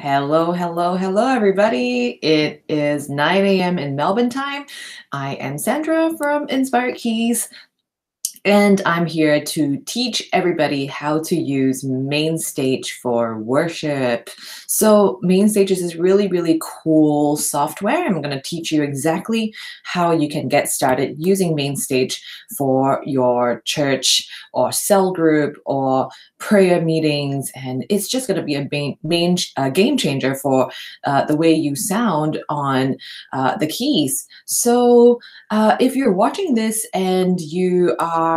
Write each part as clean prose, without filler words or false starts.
Hello, hello, hello, everybody. It is 9 a.m. in Melbourne time. I am Sandra from Inspired Keys, and I'm here to teach everybody how to use MainStage for worship. So MainStage is this really, really cool software. I'm going to teach you exactly how you can get started using MainStage for your church or cell group or prayer meetings. And it's just going to be a game changer for the way you sound on the keys. So if you're watching this and you are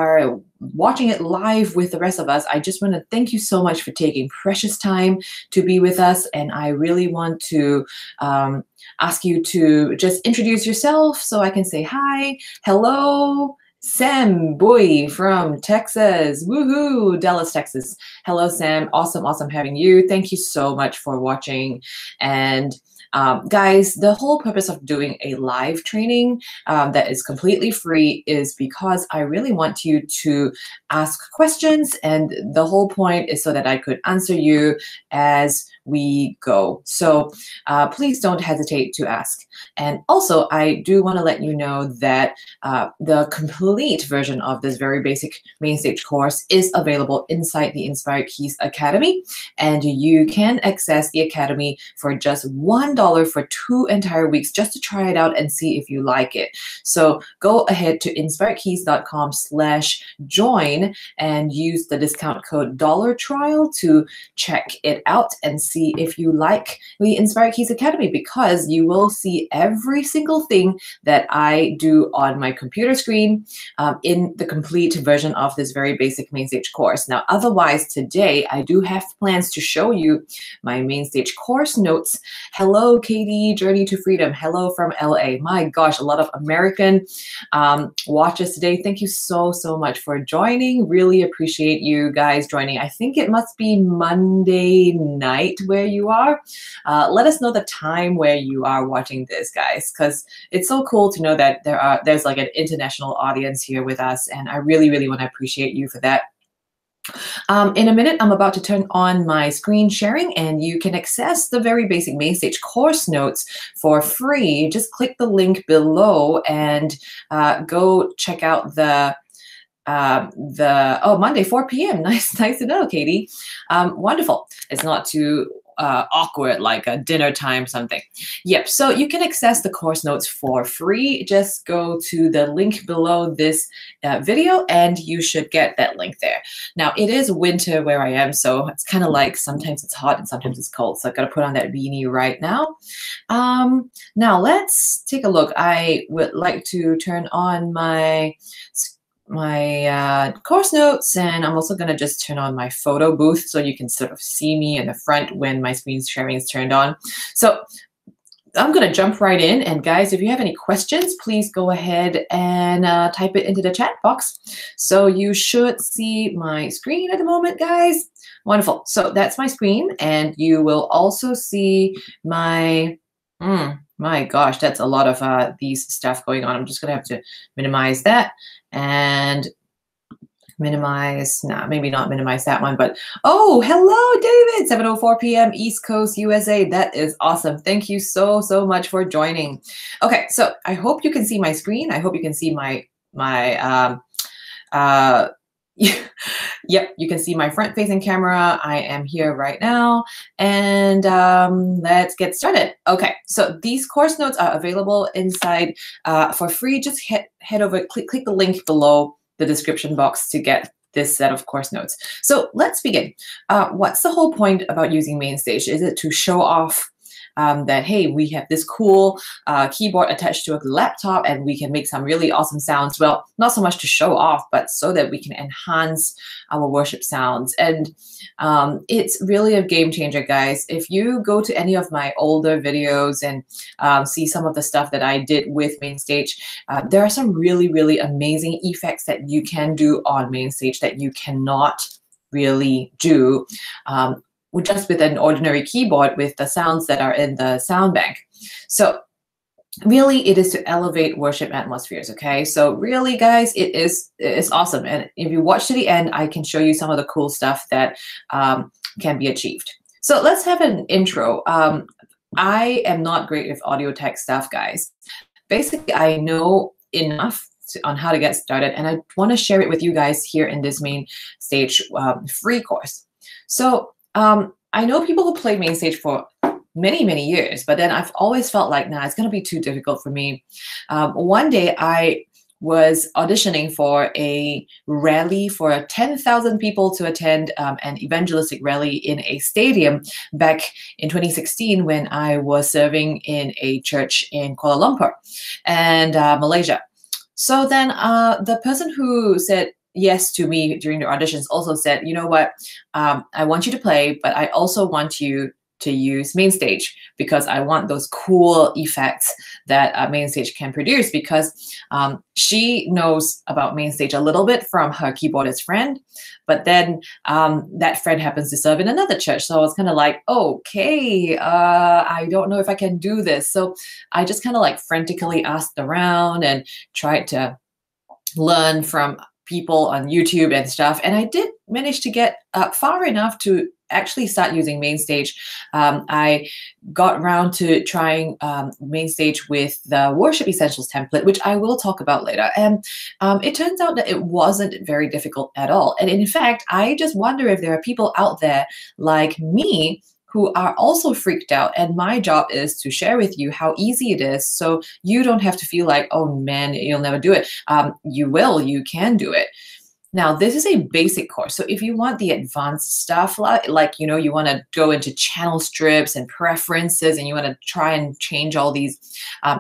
watching it live with the rest of us, I just want to thank you so much for taking precious time to be with us. And I really want to ask you to just introduce yourself so I can say hi, hello. Sam Boy from Texas. Woohoo, Dallas, Texas. Hello, Sam. Awesome, awesome having you. Thank you so much for watching. And guys, the whole purpose of doing a live training that is completely free is because I really want you to ask questions, and the whole point is so that I could answer you as we go. So please don't hesitate to ask. And also, I do want to let you know that the complete version of this very basic MainStage course is available inside the Inspired Keys Academy, and you can access the Academy for just $1 for 2 entire weeks just to try it out and see if you like it. So go ahead to inspiredkeys.com/join and use the discount code $trial to check it out and see if you like the Inspired Keys Academy, because you will see every single thing that I do on my computer screen in the complete version of this very basic MainStage course. Now, otherwise, today I do have plans to show you my MainStage course notes. Hello, Katie, Journey to Freedom. Hello from LA. My gosh, a lot of American watchers today. Thank you so, so much for joining. Really appreciate you guys joining. I think it must be Monday night where you are. Let us know the time where you are watching this, guys, because it's so cool to know that there's like an international audience here with us, and I really, really want to appreciate you for that. In a minute, I'm about to turn on my screen sharing, and you can access the very basic MainStage course notes for free. Just click the link below and go check out the Monday 4 p.m. Nice to know, Katie. Wonderful. It's not too awkward like a dinner time something. Yep, so you can access the course notes for free. Just go to the link below this video and you should get that link there. Now, it is winter where I am, so it's kind of like sometimes it's hot and sometimes it's cold, so I've got to put on that beanie right now. Now, let's take a look. I would like to turn on my course notes, and I'm also going to just turn on my photo booth so you can sort of see me in the front when my screen sharing is turned on. So I'm going to jump right in, and guys, if you have any questions, please go ahead and type it into the chat box. So you should see my screen at the moment, guys. Wonderful. So that's my screen, and you will also see my my gosh, that's a lot of these stuff going on. I'm just going to have to minimize that and minimize, maybe not minimize that one, but oh, hello, David, 7:04 p.m. East Coast, USA. That is awesome. Thank you so, so much for joining. Okay, so I hope you can see my screen. I hope you can see my yep, you can see my front-facing camera. I am here right now, and let's get started. Okay, so these course notes are available inside for free. Just head over, click the link below the description box to get this set of course notes. So let's begin. What's the whole point about using MainStage? Is it to show off that, hey, we have this cool keyboard attached to a laptop and we can make some really awesome sounds? Well, not so much to show off, but so that we can enhance our worship sounds. And it's really a game changer, guys. If you go to any of my older videos and see some of the stuff that I did with MainStage, there are some really, really amazing effects that you can do on MainStage that you cannot really do just with an ordinary keyboard with the sounds that are in the sound bank. So really, it is to elevate worship atmospheres, okay? So really, guys, it's awesome. And if you watch to the end, I can show you some of the cool stuff that can be achieved. So let's have an intro. I am not great with audio tech stuff, guys. Basically, I know enough on how to get started, and I want to share it with you guys here in this MainStage free course. So I know people who play MainStage for many years, but then I've always felt like, nah, it's going to be too difficult for me. One day I was auditioning for a rally for 10,000 people to attend an evangelistic rally in a stadium back in 2016 when I was serving in a church in Kuala Lumpur and Malaysia. So then the person who said yes to me during the auditions also said, you know what, I want you to play, but I also want you to use MainStage because I want those cool effects that MainStage can produce, because she knows about MainStage a little bit from her keyboardist friend, but then that friend happens to serve in another church. So I was kind of like, okay, I don't know if I can do this. So I just kind of like frantically asked around and tried to learn from people on YouTube and stuff. And I did manage to get far enough to actually start using MainStage. I got around to trying MainStage with the Worship Essentials template, which I will talk about later. And it turns out that it wasn't very difficult at all. And in fact, I just wonder if there are people out there like me who are also freaked out. And my job is to share with you how easy it is, so you don't have to feel like, oh man, you'll never do it. You can do it. Now, this is a basic course. So if you want the advanced stuff, like you know, you want to go into channel strips and preferences, and you want to try and change all these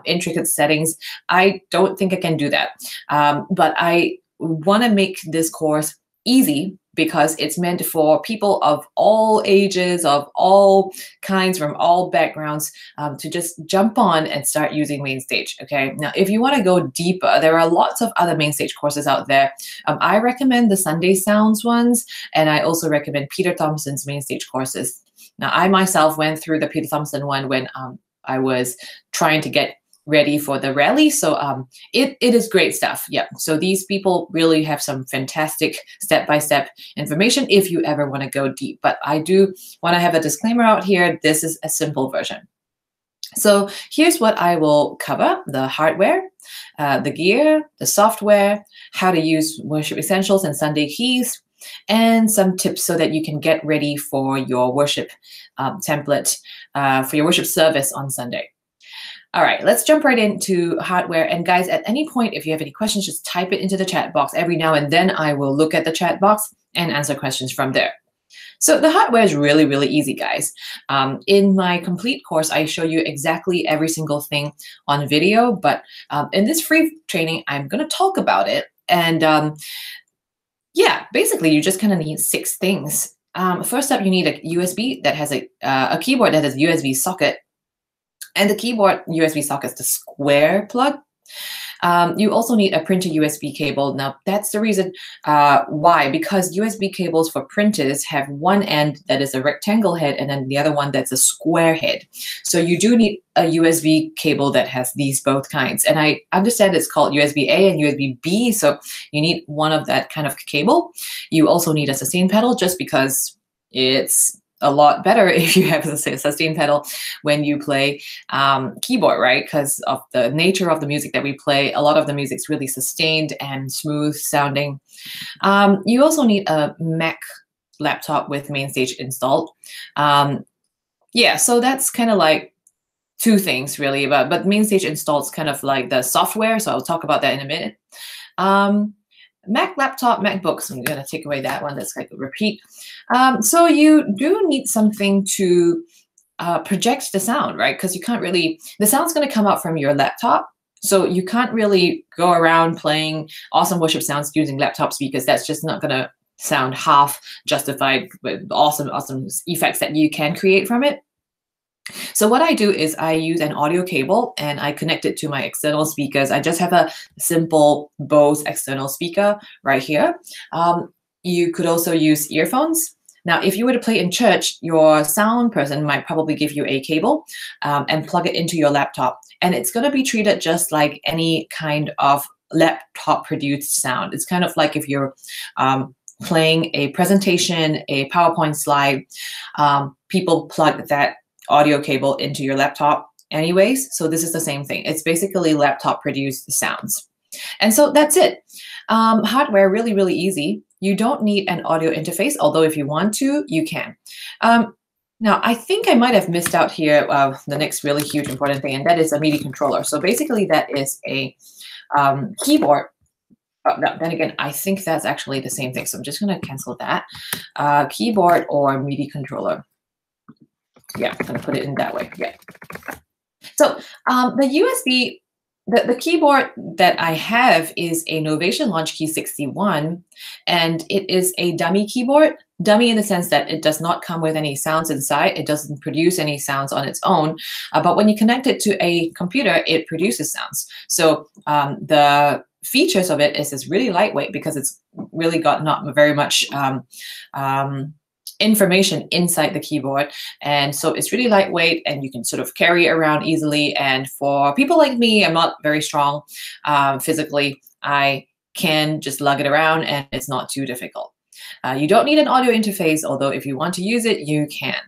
intricate settings, I don't think I can do that. But I want to make this course easy, because it's meant for people of all ages, of all kinds, from all backgrounds, to just jump on and start using MainStage, okay? Now, if you want to go deeper, there are lots of other MainStage courses out there. I recommend the Sunday Sounds ones, and I also recommend Peter Thompson's MainStage courses. Now, I myself went through the Peter Thompson one when I was trying to get ready for the rally. So it is great stuff. Yeah. So these people really have some fantastic step-by-step information if you ever want to go deep. But I do want to have a disclaimer out here. This is a simple version. So here's what I will cover: the hardware, the gear, the software, how to use Worship Essentials and Sunday Keys, and some tips so that you can get ready for your worship template, for your worship service on Sunday. All right, let's jump right into hardware. And guys, at any point, if you have any questions, just type it into the chat box. Every now and then I will look at the chat box and answer questions from there. So the hardware is really easy, guys. In my complete course, I show you exactly every single thing on video, but in this free training, I'm gonna talk about it. And yeah, basically you just kind of need 6 things. First up, you need a USB that has a keyboard that has a USB socket. And the keyboard USB socket is the square plug. You also need a printer USB cable. Now, that's the reason why, because USB cables for printers have one end that is a rectangle head and then the other one that's a square head. So you do need a USB cable that has these both kinds. And I understand it's called USB-A and USB-B, so you need one of that kind of cable. You also need a sustain pedal, just because it's a lot better if you have a sustain pedal when you play keyboard, right? Because of the nature of the music that we play, a lot of the music's really sustained and smooth sounding. You also need a Mac laptop with MainStage installed. Yeah, so that's kind of like 2 things really, but MainStage installed is kind of like the software, so I'll talk about that in a minute. Mac laptop, MacBooks, I'm going to take away that one. That's like a repeat. So you do need something to project the sound, right? Because you can't really, the sound's going to come out from your laptop. So you can't really go around playing awesome worship sounds using laptop speakers. That's just not going to sound half justified with awesome effects that you can create from it. So what I do is I use an audio cable and I connect it to my external speakers. I just have a simple Bose external speaker right here. You could also use earphones. Now, if you were to play in church, your sound person might probably give you a cable and plug it into your laptop. And it's going to be treated just like any kind of laptop produced sound. It's kind of like if you're playing a presentation, a PowerPoint slide, people plug that audio cable into your laptop anyways. So this is the same thing. It's basically laptop produced sounds. And so that's it. Hardware, really, really easy. You don't need an audio interface, although if you want to, you can. Now, I think I might have missed out here the next really huge important thing, and that is a MIDI controller. So basically that is a keyboard. Oh, no, then again, I think that's actually the same thing. So I'm just going to cancel that. Keyboard or MIDI controller. Yeah, I'm going to put it in that way. Yeah. So the USB, the keyboard that I have is a Novation Launch Key 61, and it is a dummy keyboard. Dummy in the sense that it does not come with any sounds inside. It doesn't produce any sounds on its own. But when you connect it to a computer, it produces sounds. So the features of it is it's really lightweight because it's really got not very much information inside the keyboard, and so it's really lightweight and you can sort of carry it around easily. And for people like me, I'm not very strong physically, I can just lug it around and it's not too difficult. You don't need an audio interface, although if you want to use it, you can.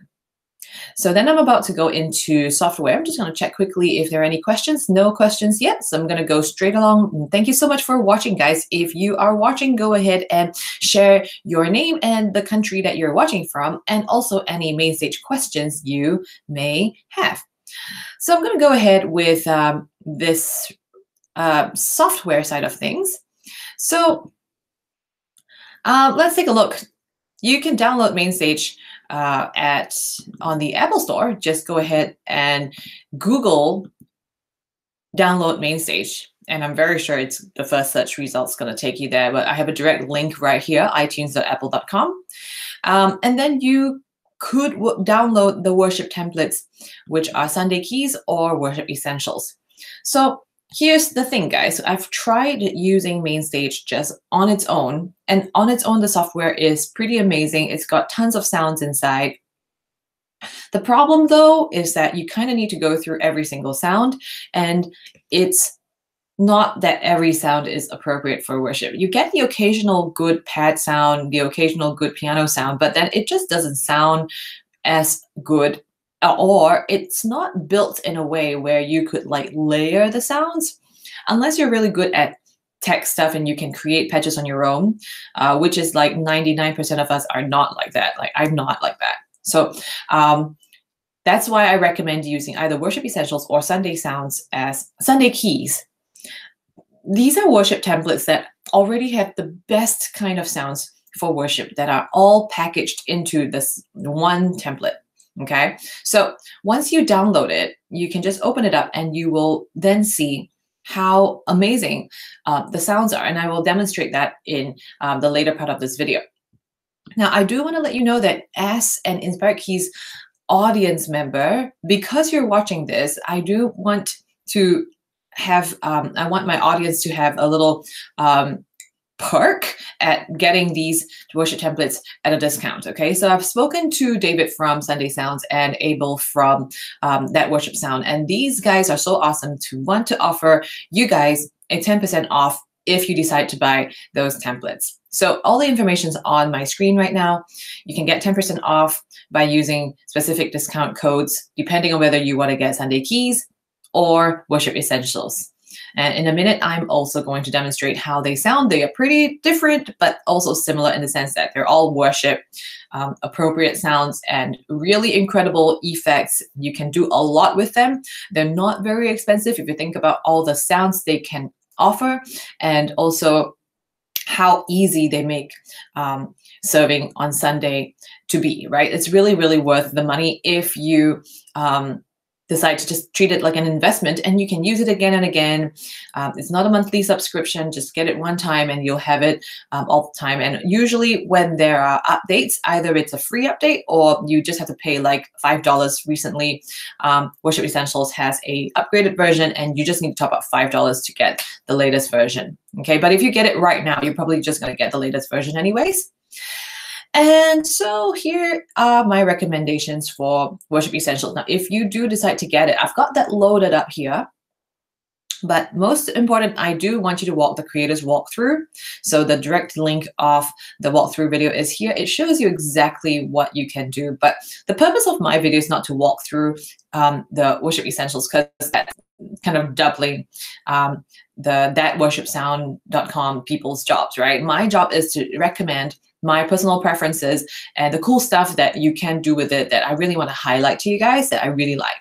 So then I'm about to go into software. I'm just going to check quickly if there are any questions. No questions yet, so I'm going to go straight along. Thank you so much for watching, guys. If you are watching, go ahead and share your name and the country that you're watching from, and also any MainStage questions you may have. So I'm going to go ahead with this software side of things. So let's take a look. You can download MainStage on the Apple Store. Just go ahead and Google download MainStage, and I'm very sure it's the first search result's going to take you there. But I have a direct link right here, itunes.apple.com, and then you could download the worship templates, which are Sunday Keys or Worship Essentials. So here's the thing, guys. I've tried using MainStage just on its own, and on its own, the software is pretty amazing. It's got tons of sounds inside. The problem, though, is that you kind of need to go through every single sound, and it's not that every sound is appropriate for worship. You get the occasional good pad sound, the occasional good piano sound, but then it just doesn't sound as good, or it's not built in a way where you could like layer the sounds, unless you're really good at tech stuff and you can create patches on your own, which is like 99% of us are not like that. Like I'm not like that. So that's why I recommend using either Worship Essentials or Sunday Sounds as Sunday Keys. These are worship templates that already have the best kind of sounds for worship that are all packaged into this one template. Okay, so once you download it, you can just open it up and you will then see how amazing the sounds are. And I will demonstrate that in the later part of this video. Now, I do want to let you know that as an Inspired Keys audience member, because you're watching this, I do want to have, I want my audience to have a little perk at getting these worship templates at a discount. Okay, so I've spoken to David from Sunday Sounds and Abel from That Worship Sound, and these guys are so awesome to want to offer you guys a 10% off if you decide to buy those templates. So all the information is on my screen right now. You can get 10% off by using specific discount codes, depending on whether you want to get Sunday Keys or Worship Essentials. And in a minute, I'm also going to demonstrate how they sound. They are pretty different, but also similar in the sense that they're all worship appropriate sounds and really incredible effects. You can do a lot with them. They're not very expensive if you think about all the sounds they can offer, and also how easy they make serving on Sunday to be, right? It's really, really worth the money if you decide to just treat it like an investment, and you can use it again and again. It's not a monthly subscription. Just get it one time and you'll have it all the time. And usually when there are updates, either it's a free update or you just have to pay like $5 recently. Worship Essentials has a upgraded version and you just need to top up $5 to get the latest version. Okay, but if you get it right now, you're probably just going to get the latest version anyways. And so here are my recommendations for Worship Essentials. Now, if you do decide to get it, I've got that loaded up here. But most important, I do want you to walk the creators walkthrough. So the direct link of the walkthrough video is here. It shows you exactly what you can do. But the purpose of my video is not to walk through the worship essentials, because that's kind of doubling the thatworshipsound.com people's jobs, right? My job is to recommend my personal preferences and the cool stuff that you can do with it that I really want to highlight to you guys that I really like.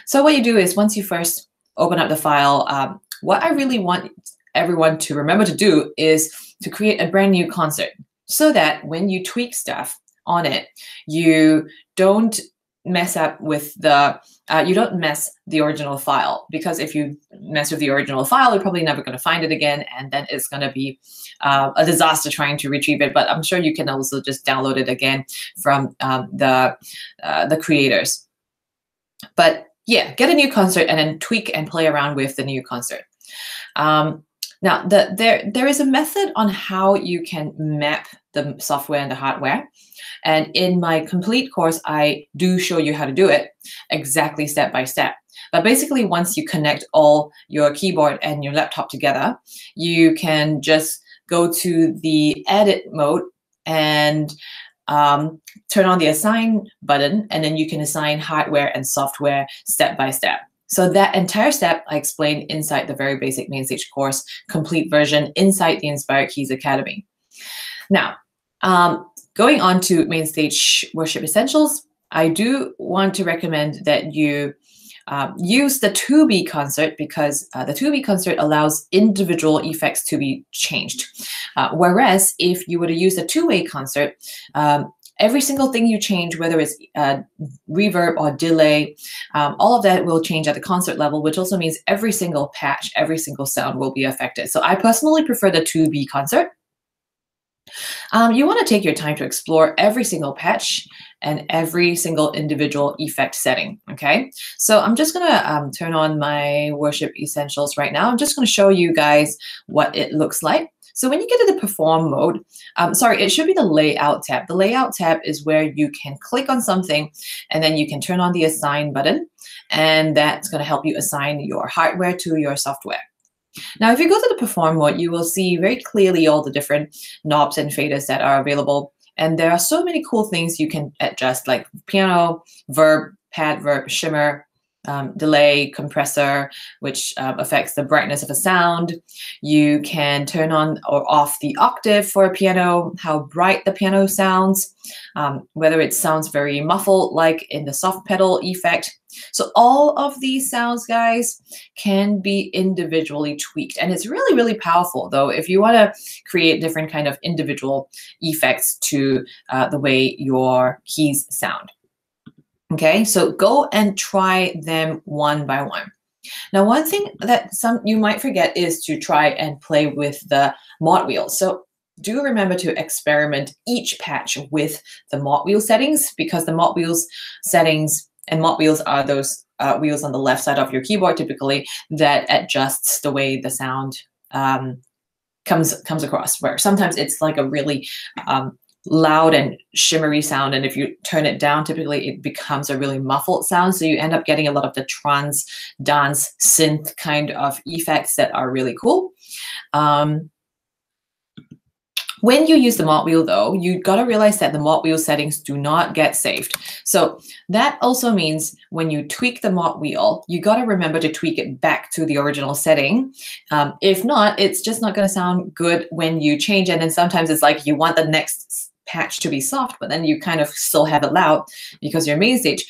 So what you do is, once you first open up the file, what I really want everyone to remember to do is to create a brand new concert, so that when you tweak stuff on it, you don't mess up with the, you don't mess the original file, because if you mess with the original file, you're probably never going to find it again, and then it's going to be a disaster trying to retrieve it. But I'm sure you can also just download it again from the creators. But yeah, get a new concert and then tweak and play around with the new concert. Now, there is a method on how you can map the software and the hardware. And in my complete course, I do show you how to do it exactly step by step. But basically, once you connect all your keyboard and your laptop together, you can just go to the edit mode and turn on the assign button, and then you can assign hardware and software step by step. So that entire step I explained inside the very basic MainStage course, complete version inside the Inspired Keys Academy. Now, going on to MainStage Worship Essentials, I do want to recommend that you use the to-be concert, because the to-be concert allows individual effects to be changed. Whereas if you were to use a two-way concert, every single thing you change, whether it's reverb or delay, all of that will change at the concert level, which also means every single patch, every single sound will be affected. So I personally prefer the to-be concert. You want to take your time to explore every single patch and every single individual effect setting, okay? So I'm just going to turn on my Worship Essentials right now. I'm just going to show you guys what it looks like. So when you get to the perform mode, sorry, it should be the layout tab. The layout tab is where you can click on something and then you can turn on the assign button, and that's going to help you assign your hardware to your software. Now, if you go to the perform mode, you will see very clearly all the different knobs and faders that are available. And there are so many cool things you can adjust, like piano, verb, pad, verb, shimmer, delay, compressor, which affects the brightness of a sound. You can turn on or off the octave for a piano, how bright the piano sounds, whether it sounds very muffled like in the soft pedal effect. So all of these sounds, guys, can be individually tweaked. And it's really, really powerful, though, if you want to create different kind of individual effects to the way your keys sound. Okay, so go and try them one by one. Now, one thing that you might forget is to try and play with the mod wheel. So do remember to experiment each patch with the mod wheel settings, because the mod wheels settings, and mod wheels are those wheels on the left side of your keyboard typically that adjusts the way the sound comes across, where sometimes it's like a really loud and shimmery sound, and if you turn it down, typically it becomes a really muffled sound, so you end up getting a lot of the trance, dance, synth kind of effects that are really cool. When you use the mod wheel, though, you got to realize that the mod wheel settings do not get saved. So that also means when you tweak the mod wheel, you got to remember to tweak it back to the original setting. If not, it's just not going to sound good when you change it. And sometimes it's like you want the next patch to be soft, but then you kind of still have it loud because your MainStage,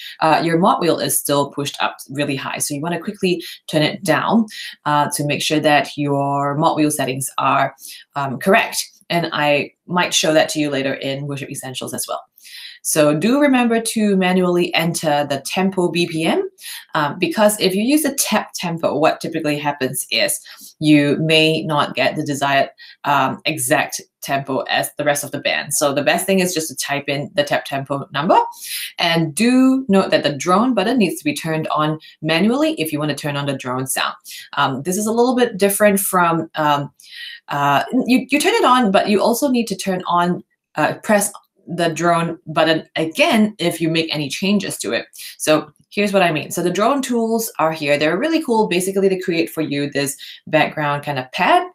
your mod wheel is still pushed up really high. So you want to quickly turn it down to make sure that your mod wheel settings are correct. And I might show that to you later in Worship Essentials as well. So do remember to manually enter the tempo BPM, because if you use the tap tempo, what typically happens is you may not get the desired exact tempo as the rest of the band. So the best thing is just to type in the tap tempo number. And do note that the drone button needs to be turned on manually if you want to turn on the drone sound. This is a little bit different from, you turn it on, but you also need to turn on, press the drone button again if you make any changes to it. So here's what I mean. So the drone tools are here. They're really cool. Basically, they create for you this background kind of pad.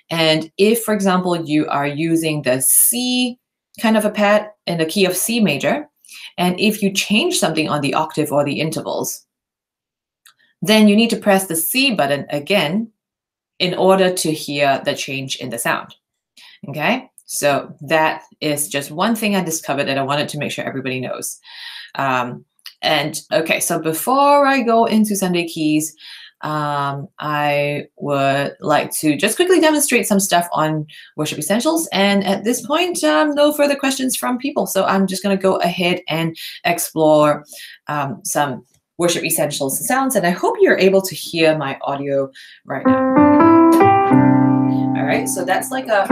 And if, for example, you are using the C kind of a pad in the key of C major, and if you change something on the octave or the intervals, then you need to press the C button again in order to hear the change in the sound. Okay, so that is just one thing I discovered that I wanted to make sure everybody knows. And okay, so before I go into Sunday keys, I would like to just quickly demonstrate some stuff on Worship Essentials. And at this point, no further questions from people. So I'm just going to go ahead and explore some Worship Essentials sounds. And I hope you're able to hear my audio right now. All right, so that's like a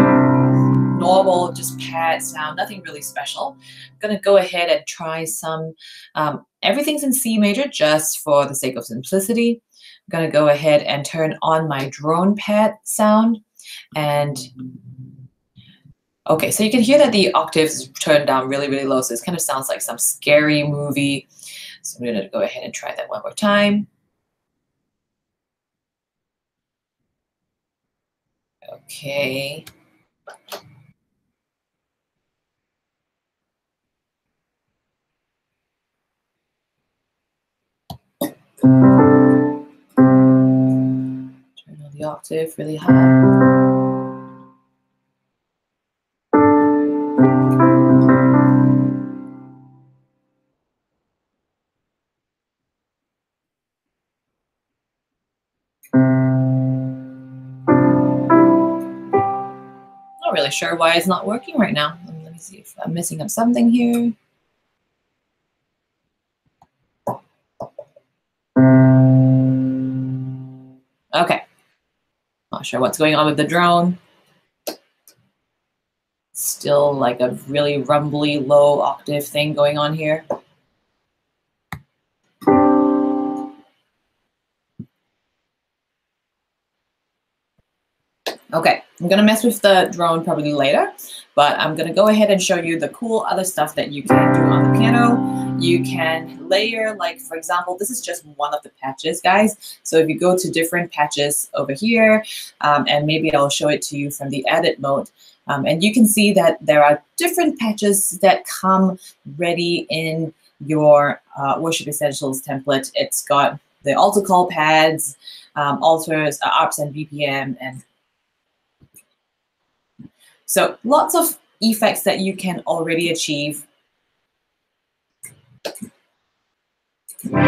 normal, just pad sound, nothing really special. I'm going to go ahead and try some, everything's in C major just for the sake of simplicity. I'm going to go ahead and turn on my drone pad sound. And okay, so you can hear that the octaves turned down really, really low. So it kind of sounds like some scary movie. So I'm going to go ahead and try that one more time. Okay. Turn on the octave really high. Not really sure why it's not working right now. Let me see if I'm missing up something here. Okay. Not sure what's going on with the drone. Still like a really rumbly low octave thing going on here. Okay, I'm gonna mess with the drone probably later, but I'm gonna go ahead and show you the cool other stuff that you can do on the piano. You can layer, like for example, this is just one of the patches, guys. So if you go to different patches over here, and maybe I'll show it to you from the edit mode, and you can see that there are different patches that come ready in your Worship Essentials template. It's got the altar call pads, altars, ARPs, and BPM, and so lots of effects that you can already achieve. And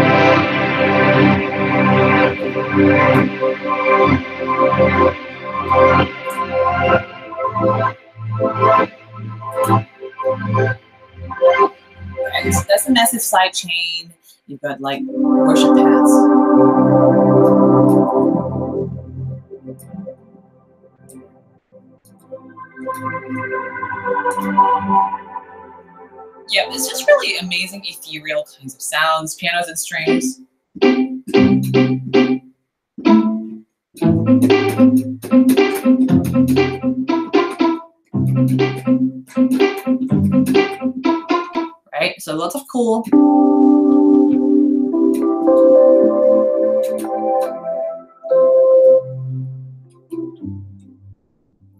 so that's a massive side chain. You've got like worship paths. Yeah, it's just really amazing ethereal kinds of sounds, pianos and strings. Right, so lots of cool.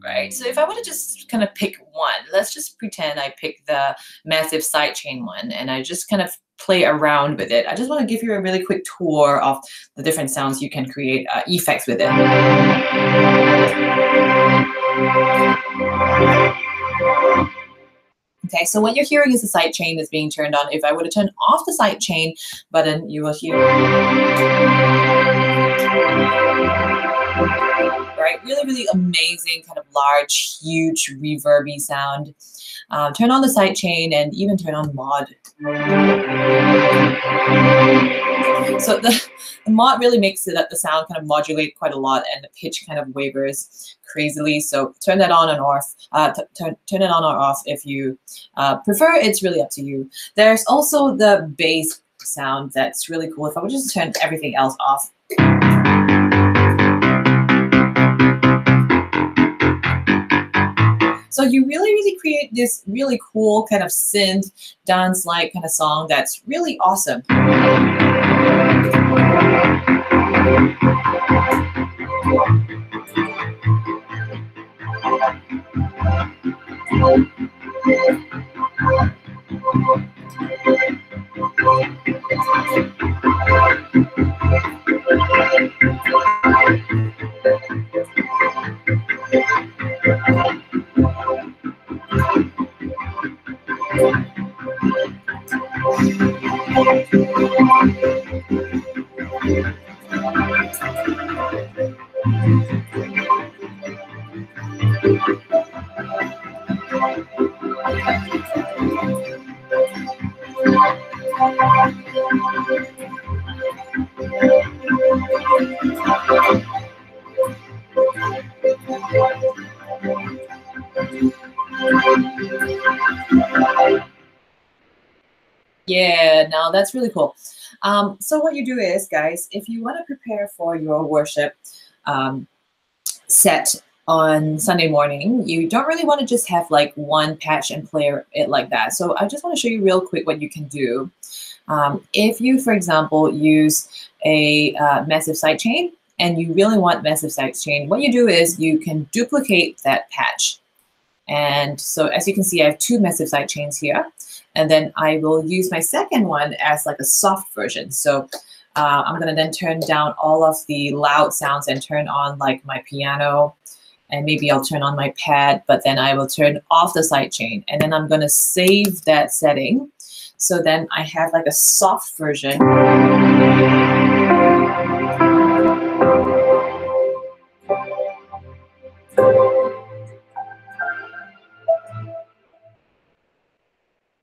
Right, so if I were to just kind of pick one, let's just pretend I pick the massive sidechain one and I just kind of play around with it. I just want to give you a really quick tour of the different sounds you can create effects with it. Okay, so what you're hearing is the sidechain that's being turned on. If I were to turn off the sidechain button, you will hear, right? Really, really amazing, kind of large, huge, reverby sound. Turn on the sidechain and even turn on mod. So the mod really makes it that the sound kind of modulate quite a lot and the pitch kind of wavers crazily. So turn that on and off. Turn it on or off if you prefer. It's really up to you. There's also the bass sound that's really cool. If I would just turn everything else off. So you really create this really cool kind of synth dance-like kind of song that's really awesome. Yeah, now that's really cool. So what you do is, guys, if you want to prepare for your worship set on Sunday morning, you don't really want to just have like one patch and play it like that. So I just want to show you real quick what you can do. If you, for example, use a massive sidechain and you really want massive sidechain, what you do is you can duplicate that patch. And so as you can see, I have two massive sidechains here. And then I will use my second one as like a soft version. So I'm going to then turn down all of the loud sounds and turn on like my piano. And maybe I'll turn on my pad, but then I will turn off the sidechain. And then I'm going to save that setting. So then I have like a soft version.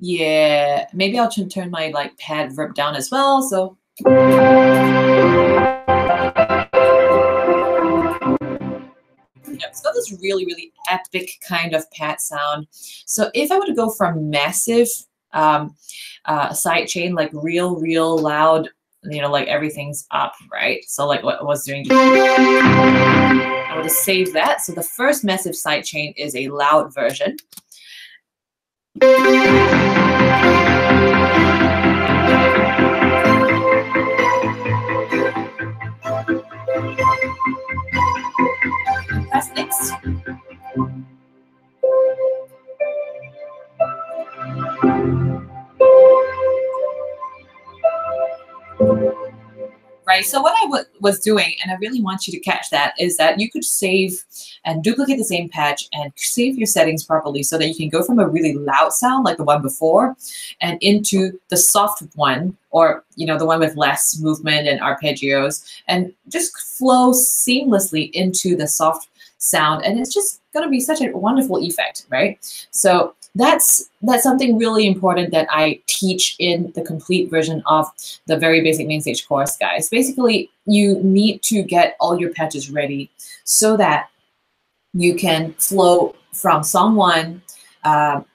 Yeah, maybe I'll turn my like pad verb down as well. So it's got this really epic kind of pad sound. So if I were to go from massive sidechain, like real loud, you know, like everything's up, right? So like what I was doing, I would save that. So the first massive sidechain is a loud version. Press next. Right, so what I was doing, and I really want you to catch that, is that you could save and duplicate the same patch and save your settings properly so that you can go from a really loud sound like the one before and into the soft one, or you know, the one with less movement and arpeggios, and just flow seamlessly into the soft sound, and it's just going to be such a wonderful effect, right? So that's something really important that I teach in the complete version of the very basic MainStage course, guys. Basically, you need to get all your patches ready so that you can flow from song one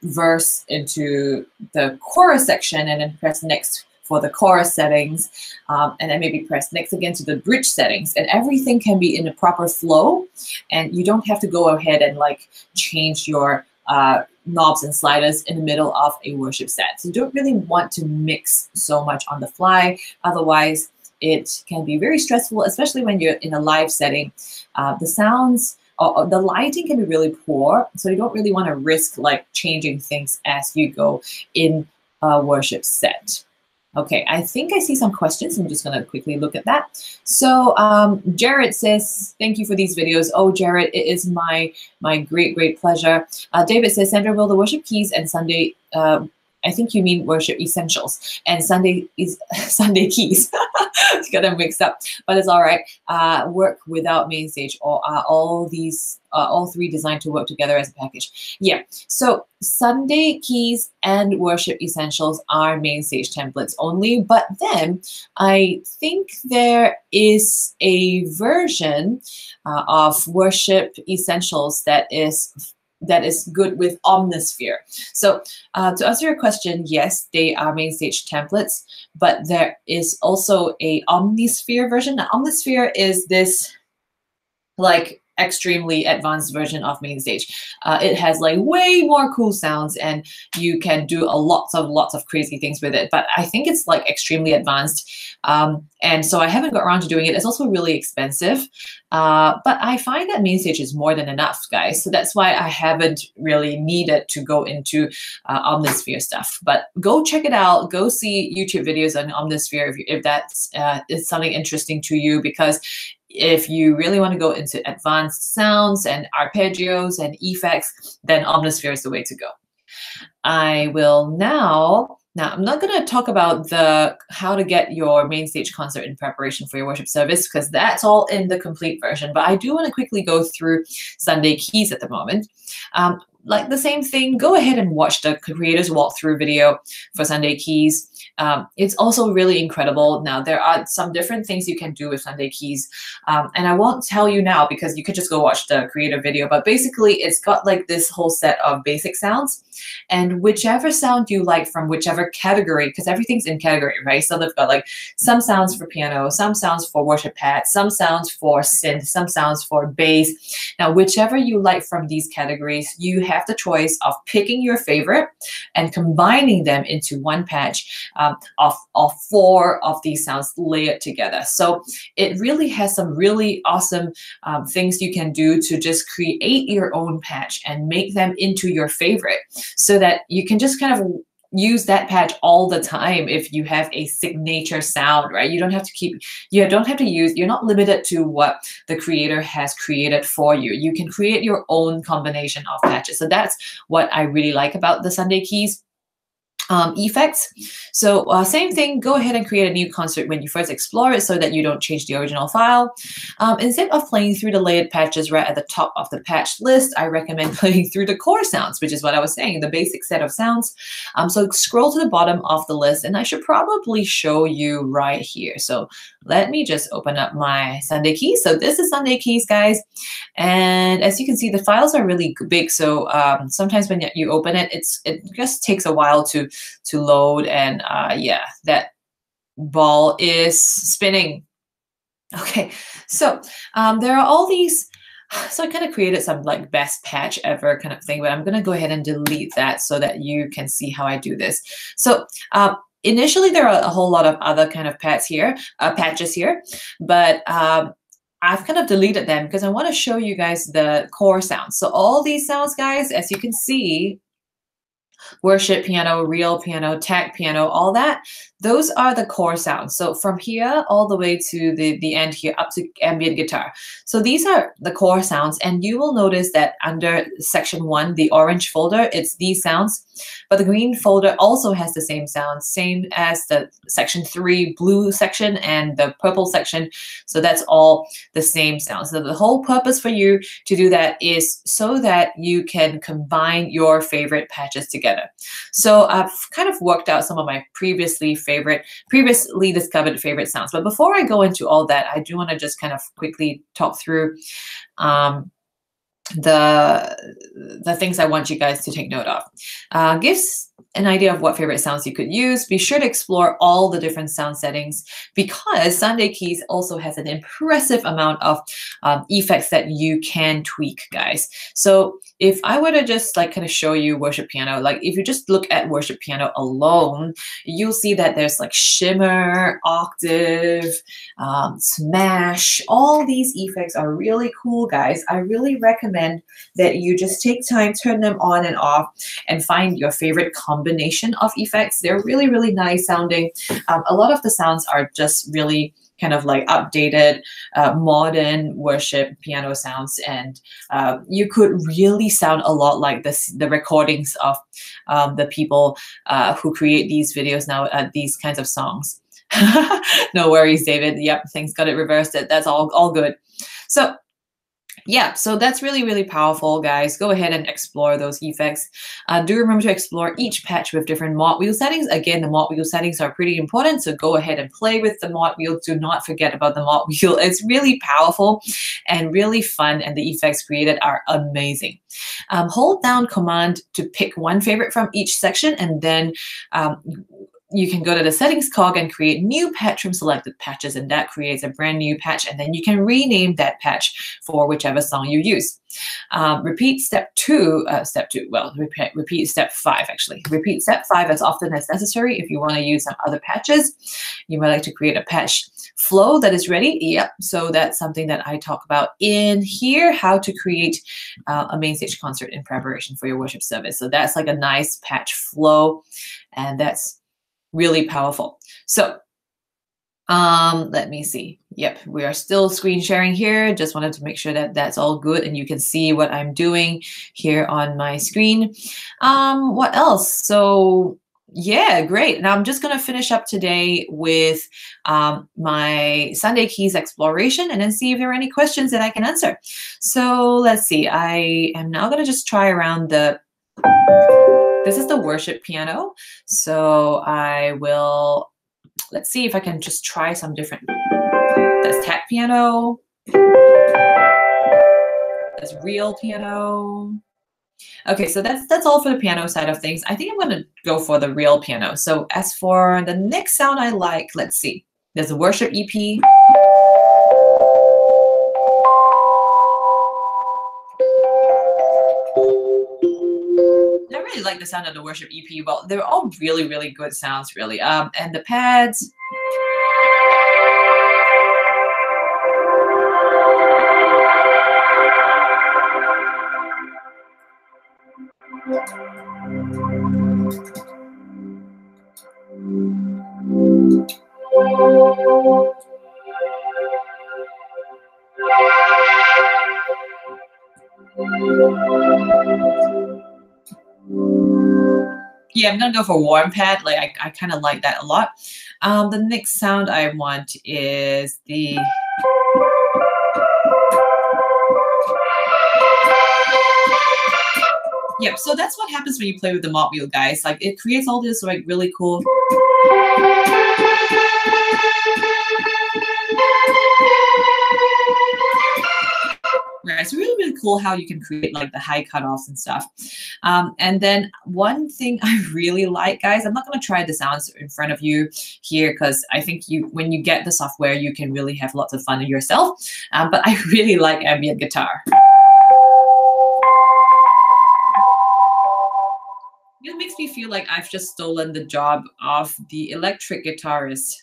verse into the chorus section, and then press next for the chorus settings, and then maybe press next again to the bridge settings, and everything can be in a proper flow, and you don't have to go ahead and like change your knobs and sliders in the middle of a worship set. So you don't really want to mix so much on the fly. Otherwise, it can be very stressful, especially when you're in a live setting. The sounds, or the lighting can be really poor. So you don't really want to risk like changing things as you go in a worship set. Okay, I think I see some questions. I'm just going to quickly look at that. So Jared says, thank you for these videos. Oh, Jared, it is my great pleasure. David says, Sandra, will the worship keys and Sunday, I think you mean worship essentials, and Sunday is Sunday keys. Got them mixed up, but it's all right. Work without MainStage, or are all these all three designed to work together as a package? Yeah. So Sunday keys and worship essentials are MainStage templates only, but then I think there is a version of worship essentials that is good with Omnisphere. So to answer your question, yes, they are MainStage templates, but there is also a Omnisphere version. Now, Omnisphere is this like extremely advanced version of MainStage. It has like way more cool sounds, and you can do lots of crazy things with it. But I think it's like extremely advanced, and so I haven't got around to doing it. It's also really expensive, but I find that MainStage is more than enough, guys. So that's why I haven't really needed to go into Omnisphere stuff. But go check it out. Go see YouTube videos on Omnisphere if that's is something interesting to you, because if you really want to go into advanced sounds and arpeggios and effects, then Omnisphere is the way to go. I will now I'm not going to talk about how to get your MainStage concert in preparation for your worship service, because that's all in the complete version. But I do want to quickly go through Sunday Keys at the moment. Like the same thing, go ahead and watch the creators walkthrough video for Sunday Keys. It's also really incredible. Now, there are some different things you can do with Sunday Keys, and I won't tell you now because you could just go watch the creator video. But basically, it's got like this whole set of basic sounds, and whichever sound you like from whichever category, because everything's in category, right? So they've got like some sounds for piano, some sounds for worship pad, some sounds for synth, some sounds for bass. Now, whichever you like from these categories, you have the choice of picking your favorite and combining them into one patch of 4 of these sounds layered together. So it really has some really awesome things you can do to just create your own patch and make them into your favorite, so that you can just kind of use that patch all the time if you have a signature sound, right? You don't have to you're not limited to what the creator has created for you. You can create your own combination of patches. So that's what I really like about the Sunday Keys effects. So same thing, go ahead and create a new concert when you first explore it, so that you don't change the original file. Instead of playing through the layered patches right at the top of the patch list, I recommend playing through the core sounds, which is what I was saying, the basic set of sounds. So scroll to the bottom of the list, and I should probably show you right here. So let me just open up my Sunday Keys. So this is Sunday Keys, guys. And as you can see, the files are really big. So sometimes when you open it, it just takes a while to load. And yeah, that ball is spinning. Okay, so there are all these. So I kind of created some like best patch ever kind of thing, but I'm going to go ahead and delete that so that you can see how I do this. So initially, there are a whole lot of other kind of patches here, but I've kind of deleted them because I want to show you guys the core sounds. So all these sounds, guys, as you can see, worship piano, real piano, tech piano, all that, those are the core sounds. So from here all the way to the end here, up to ambient guitar. So these are the core sounds, and you will notice that under section 1, the orange folder, it's these sounds, but the green folder also has the same sounds, same as the section 3 blue section and the purple section. So that's all the same sounds. So the whole purpose for you to do that is so that you can combine your favorite patches together. So I've kind of worked out some of my previously discovered favorite sounds. But before I go into all that, I do want to just kind of quickly talk through the things I want you guys to take note of. Gives an idea of what favorite sounds you could use. Be sure to explore all the different sound settings, because Sunday Keys also has an impressive amount of effects that you can tweak, guys. So if I were to just like kind of show you worship piano, like if you just look at worship piano alone, you'll see that there's like shimmer, octave, smash. All these effects are really cool, guys. I really recommend that you just take time, turn them on and off, and find your favorite combination of effects. They're really, really nice sounding. A lot of the sounds are just really kind of like updated, modern worship piano sounds, and you could really sound a lot like the recordings of the people who create these videos now, these kinds of songs. No worries, David. Yep, things got it reversed. That's all good. So yeah, so that's really, really powerful, guys. Go ahead and explore those effects. Do remember to explore each patch with different mod wheel settings. Again, the mod wheel settings are pretty important, so go ahead and play with the mod wheel. Do not forget about the mod wheel. It's really powerful and really fun, and the effects created are amazing. Hold down Command to pick one favorite from each section, and then you can go to the settings cog and create new patch from selected patches, and that creates a brand new patch, and then you can rename that patch for whichever song you use. Repeat step 2, repeat step 5 actually. Repeat step 5 as often as necessary if you want to use some other patches. You might like to create a patch flow that is ready. Yep, so that's something that I talk about in here, how to create a main stage concert in preparation for your worship service. So that's like a nice patch flow, and that's really powerful. So let me see. Yep, we are still screen sharing here. Just wanted to make sure that that's all good and you can see what I'm doing here on my screen. What else? So yeah, great. Now I'm just going to finish up today with my Sunday Keys exploration and then see if there are any questions that I can answer. So let's see. I am now going to just try around this is the worship piano. So I will, let's see if I can just try some different, that's tap piano, that's real piano. Okay, so that's all for the piano side of things. I think I'm going to go for the real piano. So as for the next sound I like, let's see. There's a worship EP. I really like the sound of the worship EP. Well, they're all really, really good sounds, really. And the pads. Yeah, I'm gonna go for warm pad. Like I kind of like that a lot. The next sound I want is the yep. So that's what happens when you play with the mod wheel, guys. Like it creates all this like really cool. Right, it's really, really cool how you can create like the high cutoffs and stuff. And then one thing I really like, guys, I'm not going to try the sounds in front of you here because I think when you get the software, you can really have lots of fun yourself. But I really like ambient guitar. It makes me feel like I've just stolen the job of the electric guitarist.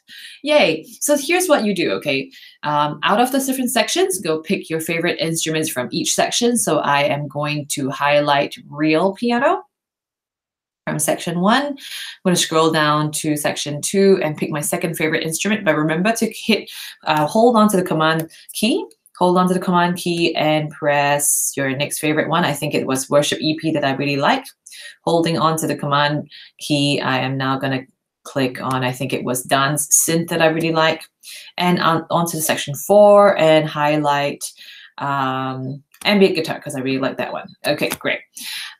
Yay. So here's what you do, okay? Out of the different sections, go pick your favorite instruments from each section. So I am going to highlight real piano from section 1. I'm going to scroll down to section 2 and pick my second favorite instrument. But remember to hold on to the command key. Hold on to the command key and press your next favorite one. I think it was Worship EP that I really like. Holding on to the command key, I am now going to click on, I think it was Dance Synth that I really like. And onto section 4 and highlight ambient guitar because I really like that one. Okay, great.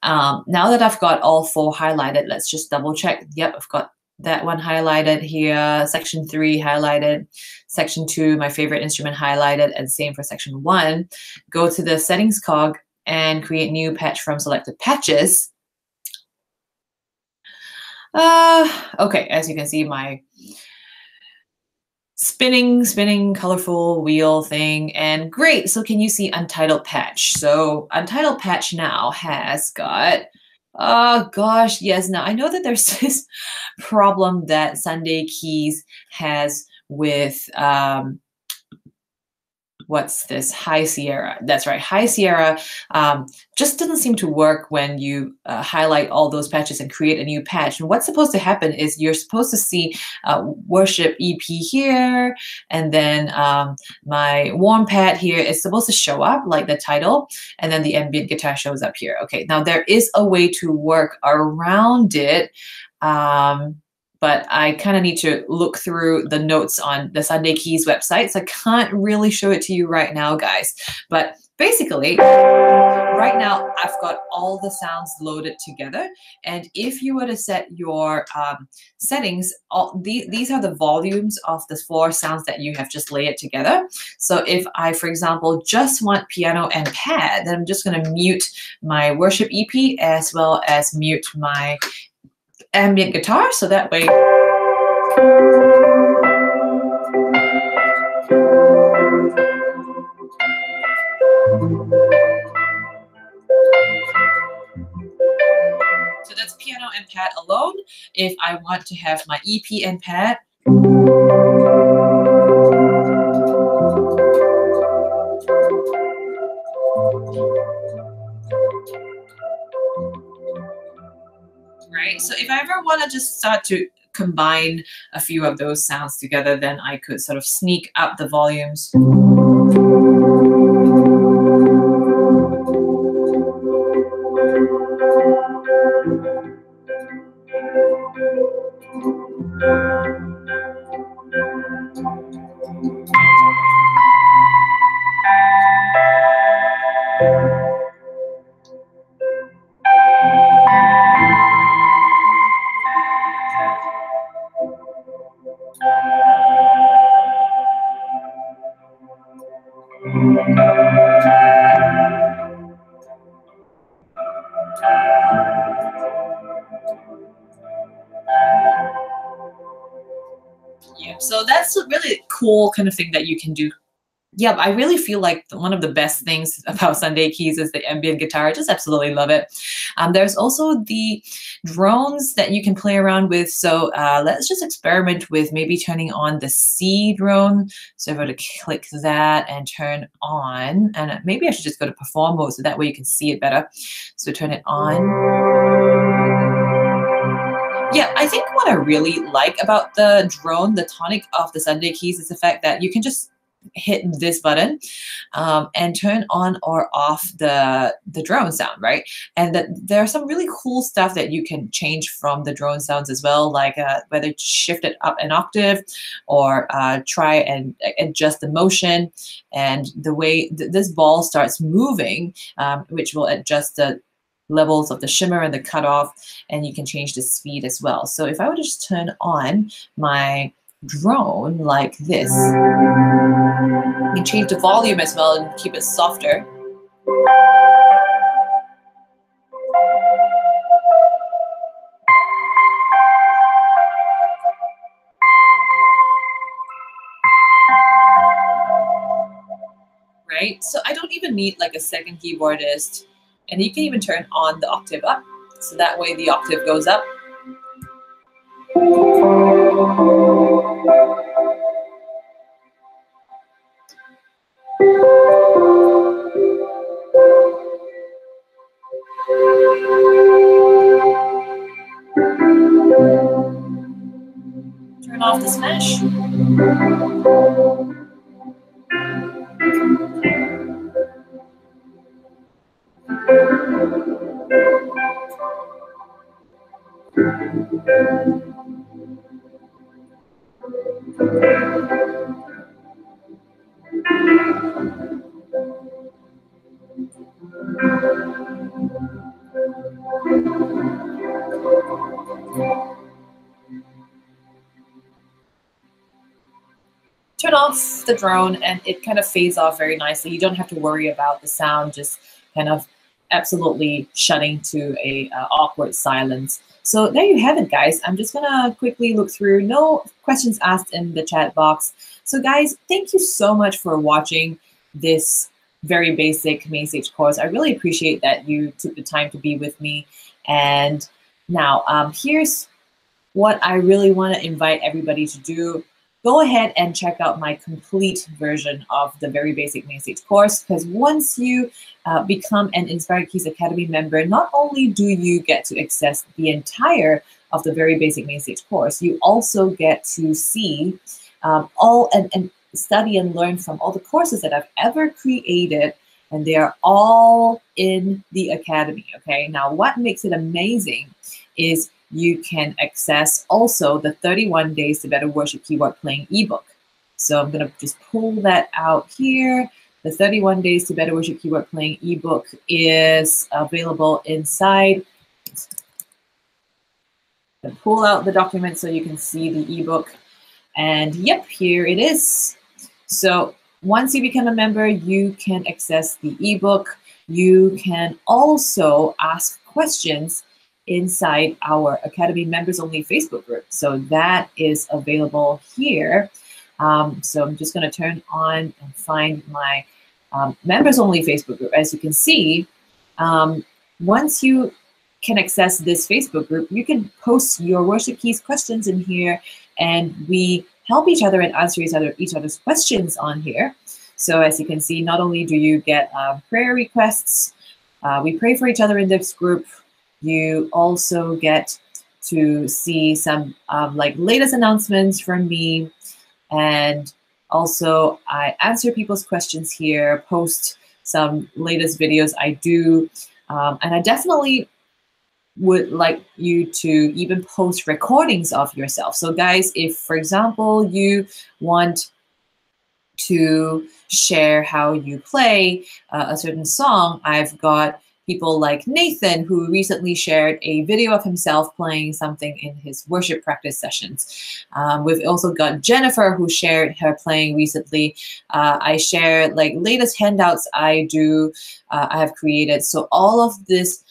Now that I've got all 4 highlighted, let's just double check. Yep, I've got that one highlighted here, section 3 highlighted, section 2, my favorite instrument highlighted, and same for section 1. Go to the settings cog and create new patch from selected patches. Okay, as you can see, my spinning colorful wheel thing, and great. So can you see untitled patch? So untitled patch now has got, oh gosh, yes. Now I know that there's this problem that Sunday Keys has with what's this? High Sierra. That's right. High Sierra just doesn't seem to work when you highlight all those patches and create a new patch. And what's supposed to happen is you're supposed to see Worship EP here, and then my warm pad here is supposed to show up like the title, and then the ambient guitar shows up here. Okay, now there is a way to work around it. But I kind of need to look through the notes on the Sunday Keys website, so I can't really show it to you right now, guys. But basically, right now, I've got all the sounds loaded together. And if you were to set your settings, these are the volumes of the 4 sounds that you have just layered together. So if I, for example, just want piano and pad, then I'm just going to mute my Worship EP as well as mute my ambient guitar, so that way So that's piano and pad alone. If I want to have my EP and pad, right? So if I ever want to just start to combine a few of those sounds together, then I could sort of sneak up the volumes. Yeah, so that's a really cool kind of thing that you can do. Yeah, I really feel like one of the best things about Sunday Keys is the ambient guitar. I just absolutely love it. There's also the drones that you can play around with. So let's just experiment with maybe turning on the C drone. So if I were to click that and turn on, and maybe I should just go to perform mode so that way you can see it better. So turn it on. Yeah, I think what I really like about the drone, the tonic of the Sunday Keys, is the fact that you can just hit this button and turn on or off the drone sound, right? And that there are some really cool stuff that you can change from the drone sounds as well, like whether to shift it up an octave or try and adjust the motion and the way this ball starts moving, which will adjust the levels of the shimmer and the cutoff, and you can change the speed as well. So if I were to just turn on my drone like this, you can change the volume as well and keep it softer. Right? So I don't even need like a second keyboardist, and you can even turn on the octave up. So that way the octave goes up. Turn off the smash. Turn off the drone and it kind of fades off very nicely. You don't have to worry about the sound just kind of absolutely shutting to a awkward silence. So there you have it, guys. I'm just gonna quickly look through. No questions asked in the chat box. So guys, thank you so much for watching this very basic MainStage course. I really appreciate that you took the time to be with me. And now here's what I really want to invite everybody to do. Go ahead and check out my complete version of the Very Basic MainStage course, because once you become an Inspired Keys Academy member, not only do you get to access the entire of the Very Basic MainStage course, you also get to see all and study and learn from all the courses that I've ever created, and they are all in the Academy, okay? Now, what makes it amazing is you can access also the 31 Days to Better Worship Keyboard Playing ebook. So I'm going to just pull that out here. The 31 Days to Better Worship Keyboard Playing ebook is available inside. Pull out the document so you can see the ebook. And yep, here it is. So once you become a member, you can access the ebook. You can also ask questions inside our Academy members only Facebook group. So that is available here. So I'm just going to turn on and find my members only Facebook group. As you can see, once you can access this Facebook group, you can post your worship keys questions in here, and we help each other and answer each other's questions on here. So as you can see, not only do you get prayer requests, we pray for each other in this group, you also get to see some like latest announcements from me, and also I answer people's questions here, post some latest videos I do, and I definitely would like you to even post recordings of yourself. So guys, if for example you want to share how you play a certain song, I've got people like Nathan, who recently shared a video of himself playing something in his worship practice sessions. We've also got Jennifer, who shared her playing recently. I share like latest handouts I have created. So all of this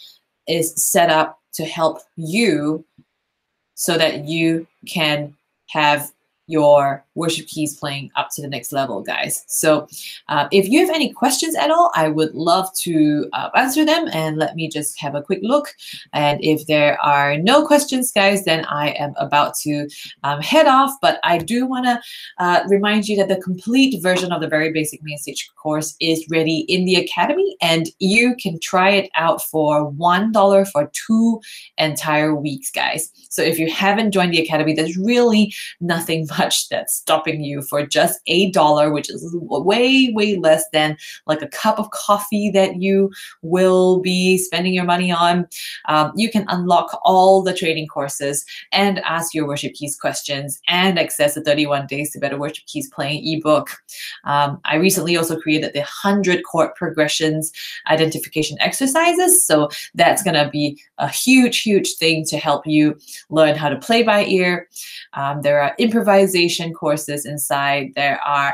is set up to help you so that you can have your worship keys playing up to the next level, guys. So if you have any questions at all, I would love to answer them, and let me just have a quick look. And if there are no questions, guys, then I am about to head off. But I do want to remind you that the complete version of the Very Basic MainStage course is ready in the Academy, and you can try it out for $1 for 2 entire weeks, guys. So if you haven't joined the Academy, there's really nothing much that's stopping you for just $8, which is way, way less than like a cup of coffee that you will be spending your money on. You can unlock all the training courses and ask your worship keys questions and access the 31 Days to Better Worship Keys Playing ebook. I recently also created the 100 chord progressions identification exercises. So that's going to be a huge, huge thing to help you learn how to play by ear. There are improvisation courses inside. There are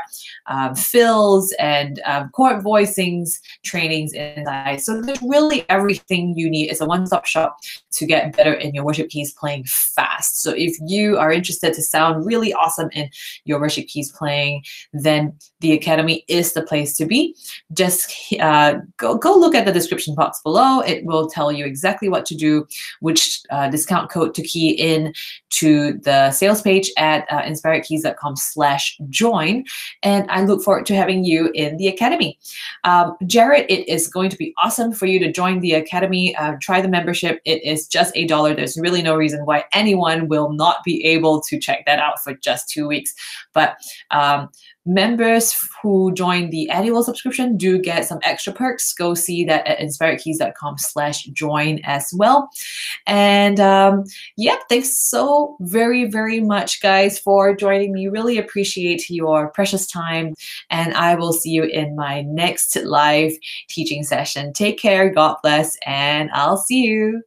fills and chord voicings trainings inside. So there's really everything you need. It's a one-stop shop to get better in your worship keys playing fast. So if you are interested to sound really awesome in your worship keys playing, then the Academy is the place to be. Just go look at the description box below. It will tell you exactly what to do, which discount code to key in to the sales page at inspiredkeys.com/join. And I look forward to having you in the Academy. Jared, it is going to be awesome for you to join the Academy. Try the membership. It is just $8. There's really no reason why anyone will not be able to check that out for just 2 weeks. But members who join the annual subscription do get some extra perks. Go see that at inspiredkeys.com/join as well. And yep, thanks so very, very much, guys, for joining me. Really appreciate your precious time. And I will see you in my next live teaching session. Take care, God bless, and I'll see you.